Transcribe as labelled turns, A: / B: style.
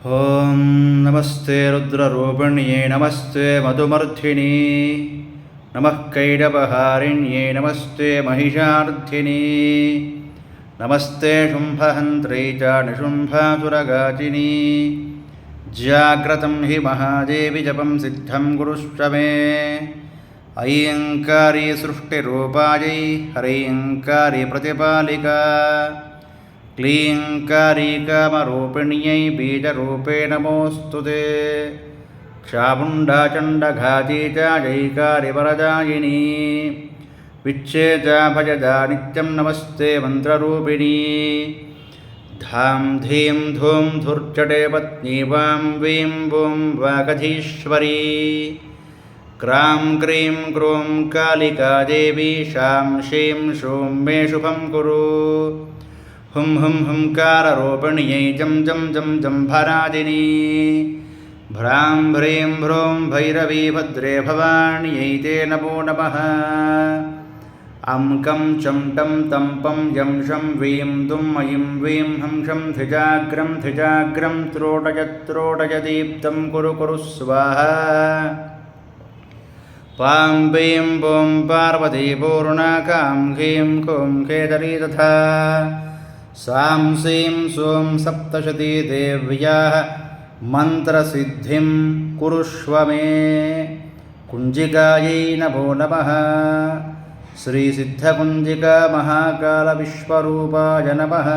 A: ಓಂ ನಮಸ್ತೆ ರುದ್ರರೂಪಿಣ್ಯೇ ನಮಸ್ತೆ ಮಧುಮರ್ಧಿನಿ ನಮಃ ಕೈಡವಹಾರಿಣ್ಯೇ ನಮಸ್ತೆ ಮಹಿಷಾರ್ಧಿನಿ ನಮಸ್ತೆ ಶುಂಭಹಂತ್ರಿ ಚ ನಿಶುಂಭಾಸುರಗಾಚಿನಿ ಜಾಗ್ರತಂ ಹಿ ಮಹಾದೇವಿ ಜಪಂ ಸಿದ್ಧಂ ಕುರುಷ್ವ ಮೇ ಅಯ್ಯಂಕಾರಿ ಸೃಷ್ಟಿರೂಪಾಯೈ ಹರಯ್ಯಂಕಾರಿ ಪ್ರತಿಪಾಲಿಕಾ ಕ್ಲೀಂಕಾರಿ ಕಾಮರೂಪಿಣ್ಯೈ ಬೀಜರೂಪೇ ನಮೋऽस्तु ते ಕ್ಷಾಮುಂಡಾಚಂಡಘಾತೀ ಚ ಜೈಕಾರಿ ವರದಾಯಿನಿ ವಿಚ್ಛೇದ ಭಜದ ನಿತ್ಯಂ ನಮಸ್ತೆ ಮಂತ್ರರೂಪಿಣಿ ಧಾಂ ಧೀಂ ಧೂಂ ಧುರ್ಜಟೆ ಪತ್ನಿ ವಾಂ ವೀಂ ವೂಂ ವಾಗಧೀಶ್ವರಿ ಕ್ರಾಂ ಕ್ರೀಂ ಕ್ರೂಂ ಕಾಲಿಕಾ ದೇವಿ ಶಾಂ ಶೀಂ ಶೂಂ ಮೇ ಶುಭಂ ಕುರು ಹುಂ ಹುಂ ಹುಂಕಾರರೂಪಿಣ್ಯೈ ಜಂ ಜಂ ಜಂ ಜಂಭರಾದಿನಿ ಭ್ರಾಂ ಭ್ರೀಂ ಭ್ರೂಂ ಭೈರವೀ ಭದ್ರೇ ಭವಾನ್ಯೈ ತೇ ನಮೋ ನಮಃ ಅಂ ಕಂ ಚಂ ಟಂ ತಂ ಪಂ ಯಂ ಶಂ ವೀಂ ದುಂ ಐಂ ವೀಂ ಹಂ ಶಂ ಧಿಜಾಗ್ರಂ ತ್ರೋಟಯ ದೀಪ್ತಂ ಕುರು ಕುರು ಸ್ವಾಹಾ ಪಾಂ ವೀಂ ಬೂಂ ಪಾರ್ವತೀ ಪೂರ್ಣಾ ಕಾಂ ಹೀಂ ಕೂಂ ಕೇದರಿ ತಥಾ ಸಾಂ ಸೀಂ ಸೋಂ ಸಪ್ತಶತೀ ದೇವ್ಯಾಃ ಮಂತ್ರಸಿದ್ಧಿಂ ಕುರುಷ್ವ ಮೇ ಕುಂಜಿಕಾಯೈ ನಮೋ ನಮಃ ಶ್ರೀ ಸಿದ್ಧಕುಂಜಿಕಾ ಮಹಾಕಾಲ ವಿಶ್ವರೂಪಾಯ ನಮಃ।